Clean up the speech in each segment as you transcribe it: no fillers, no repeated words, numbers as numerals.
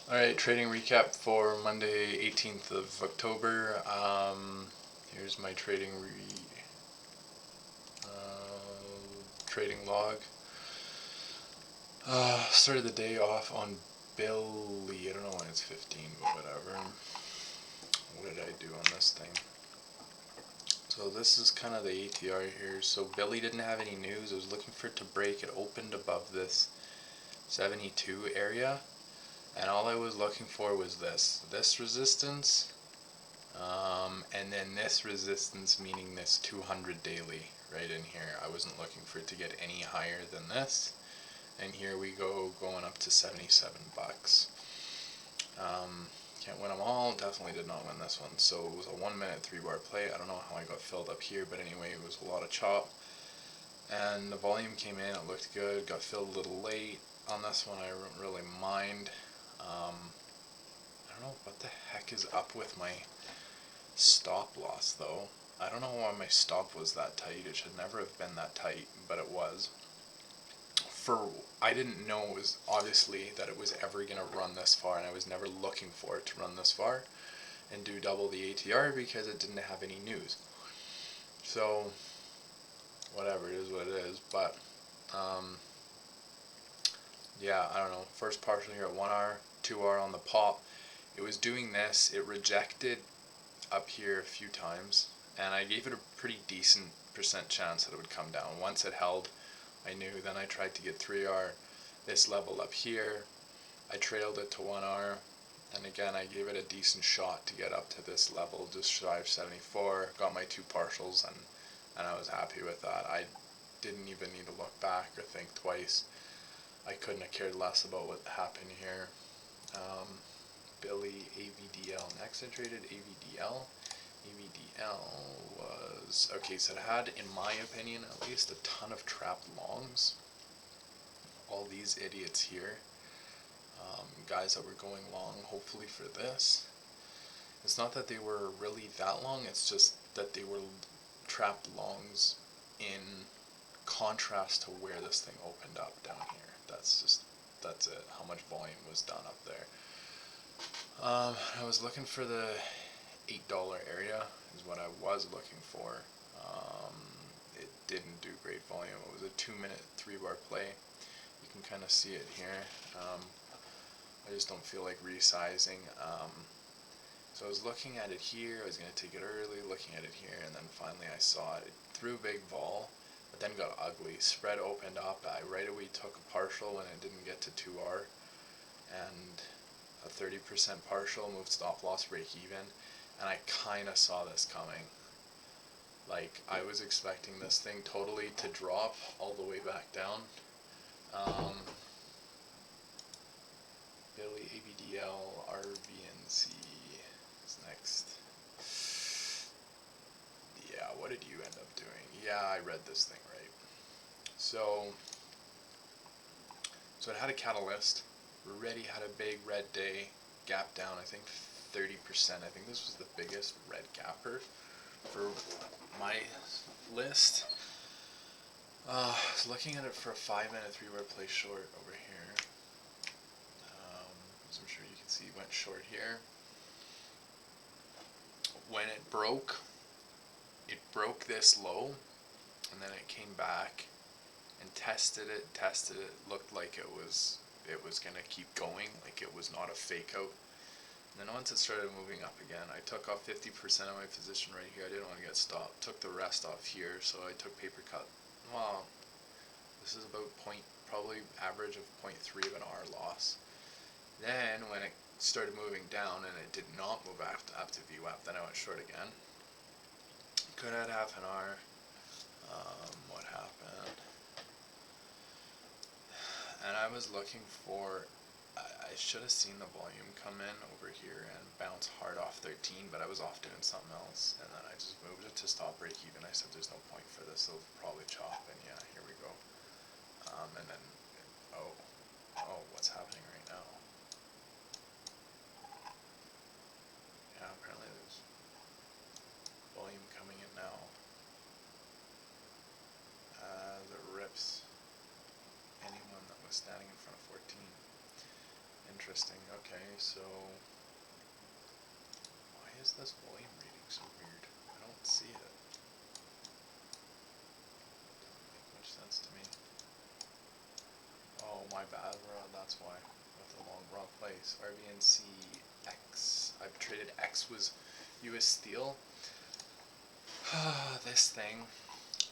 Alright, trading recap for Monday, 18th of October. Here's my trading log. Started the day off on Billy. I don't know why it's 15, but whatever. What did I do on this thing? So this is kind of the ATR here. So Billy didn't have any news. I was looking for it to break. It opened above this 72 area. And all I was looking for was this resistance, and then this resistance, meaning this 200 daily right in here. I wasn't looking for it to get any higher than this. And here we go, going up to 77 bucks. Can't win them all. Definitely did not win this one. So it was a 1 minute 3 bar play. I don't know how I got filled up here, but anyway, it was a lot of chop. And the volume came in, it looked good. Got filled a little late. On this one, I don't really mind. I don't know what the heck is up with my stop loss though. I don't know why my stop was that tight. It should never have been that tight, but it was. I didn't know it was obviously that it was ever going to run this far, and I was never looking for it to run this far and do double the ATR because it didn't have any news. So whatever, it is what it is. But yeah, I don't know. First partial here at 1R, 2R on the pop. It was doing this. It rejected up here a few times, and I gave it a pretty decent percent chance that it would come down. Once it held, I knew. Then I tried to get 3R, this level up here. I trailed it to 1R, and again I gave it a decent shot to get up to this level, just shy of 74. Got my two partials, and I was happy with that. I didn't even need to look back or think twice. I couldn't have cared less about what happened here. Billy AVDL. Next I traded AVDL. AVDL was, okay, so it had, in my opinion at least, a ton of trapped longs. All these idiots here, guys that were going long hopefully for this. It's not that they were really that long, it's just that they were trapped longs in contrast to where this thing opened up down here. That's it, how much volume was done up there. I was looking for the $8 area is what I was looking for. It didn't do great volume. It was a 2 minute 3 bar play. You can kind of see it here. I just don't feel like resizing. So I was looking at it here. I was going to take it early, looking at it here, and then finally I saw it. It threw big vol, but then got ugly. Spread opened up. I right away took a partial when it didn't get to 2R, and a 30% partial, moved stop loss, break even, and I kind of saw this coming. Like, I was expecting this thing totally to drop all the way back down. Billy ABDL RVNC is next. Yeah, what did you end up doing? Yeah, I read this thing right. So it had a catalyst. Already had a big red day, gap down, I think 30%. I think this was the biggest red gapper for my list. I was looking at it for a 5 minute 3 bar play short over here. As I'm sure you can see, went short here. When it broke this low, and then it came back and tested it, looked like it was gonna keep going, like it was not a fake out. And then once it started moving up again, I took off 50% of my position right here. I didn't want to get stopped. Took the rest off here, so I took paper cut. Well, this is about probably average of 0.3 of an R loss. Then when it started moving down and it did not move up to VWAP, then I went short again. Could have had half an R. What happened? And I was looking for, I should have seen the volume come in over here and bounce hard off 13, but I was off doing something else, and then I just moved it to stop break even. I said there's no point for this, it'll probably chop, and yeah, here we go. And then, oh, what's happening right now? Yeah, apparently there's volume coming in now. That rips anyone that was standing in front of 14. interesting. Okay, so why is this volume reading so weird? I don't see it. Doesn't make much sense to me. Oh, my bad, that's why. With the wrong place. RBNC X. I've traded X was US Steel. This thing,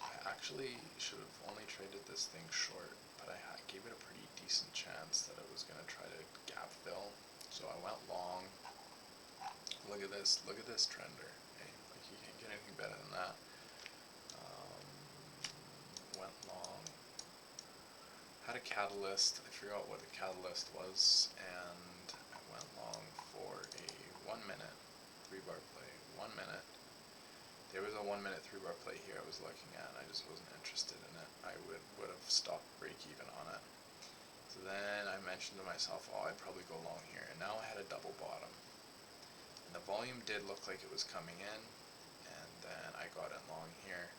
I actually should have only traded this thing short, but I gave it a pretty decent chance that it was going to try to gap fill. So I went long. Look at this trender. Hey, like you can't get anything better than that. Went long. Had a catalyst. I forgot what the catalyst was, and I went long for a 1 minute 3-bar play. 1 minute. There was a 1 minute 3-bar play here I was looking at, and I just wasn't interested in it. I would have stopped break even on it. So then I mentioned to myself, oh, I'd probably go long here, and now I had a double bottom. And the volume did look like it was coming in, and then I got in long here.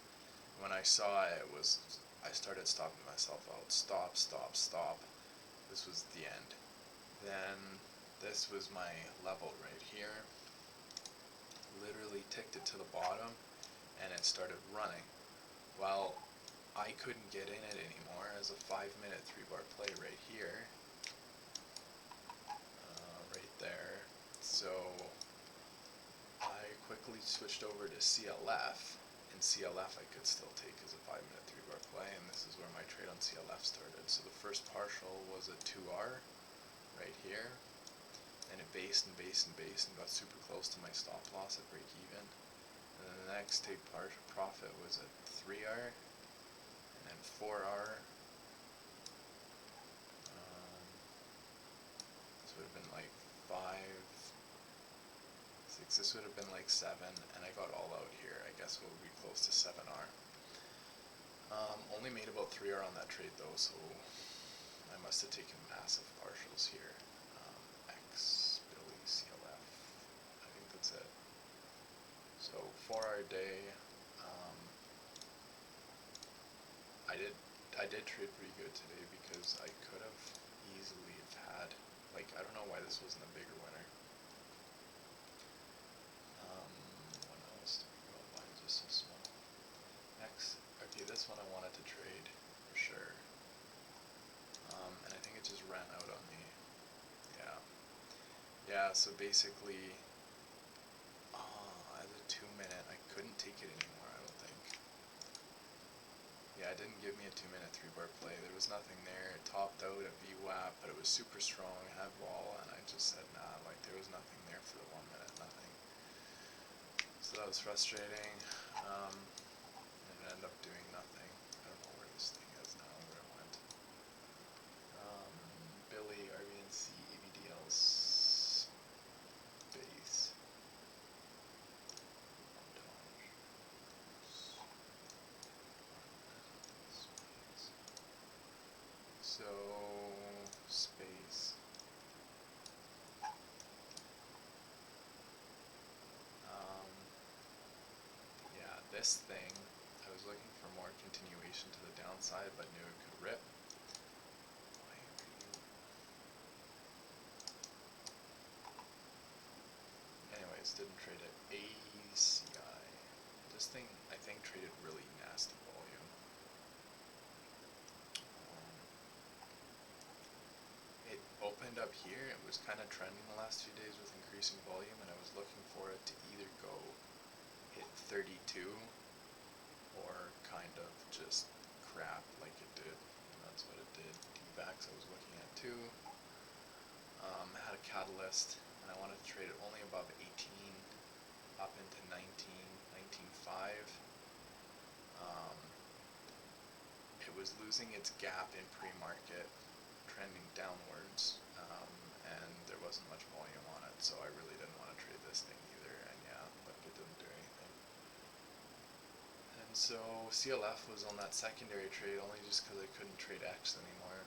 When I saw it, I started stopping myself out. Stop, stop, stop. This was the end. Then this was my level right here. Literally ticked it to the bottom, and it started running. Well, I couldn't get in it anymore as a 5 minute 3-bar play right here. Right there. So I quickly switched over to CLF. In CLF I could still take as a 5 minute 3-bar play, and this is where my trade on CLF started. So the first partial was a 2R right here, and it based and based and based and got super close to my stop loss at break even. And then the next take partial profit was a 3R, and then 4R. This would have been like 5, 6, this would have been like 7, and I got all out here. I guess it would be close to 7R. Only made about 3R on that trade though, so I must have taken massive partials here. X, Billy, CLF, I think that's it. So 4R day, I did trade pretty good today because I could have easily have had, like, I don't know why this wasn't a bigger winner. What else do we got? Why is this so small? X, okay, this one I wanted to trade for sure. And I think it just ran out on me. Yeah, so basically, as a 2 minute, I couldn't take it anymore, I don't think. Yeah, it didn't give me a 2 minute 3-bar play. There was nothing there. It topped out at VWAP, but it was super strong, had vol, and I just said, nah, like there was nothing there for the 1 minute, nothing. So that was frustrating. It ended up doing nothing. I don't know where this thing is now, where it went. Billy, RBNC, ABDL's base. So, space. Yeah, this thing, I was looking for more continuation to the downside, but knew it could rip. Why are you... Anyways, didn't trade it. ACI. This thing, I think, traded really nasty volume. It opened up here, it was kind of trending the last few days with increasing volume, and I was looking for it to either go hit 32 or kind of just crap like it did, and that's what it did. DVAX I was looking at too. Had a catalyst, and I wanted to trade it only above 18 up into 19, 19.5. It was losing its gap in pre-market, trending downwards, and there wasn't much volume on it, so I really didn't want to trade this thing either, and yeah, but it didn't do anything. And so CLF was on that secondary trade only just because I couldn't trade X anymore.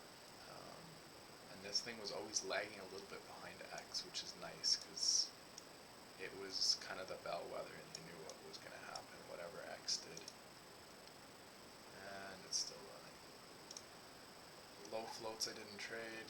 And this thing was always lagging a little bit behind X, which is nice because it was kind of the bellwether and you knew what was going to happen, whatever X did. And it's still running. Low floats I didn't trade.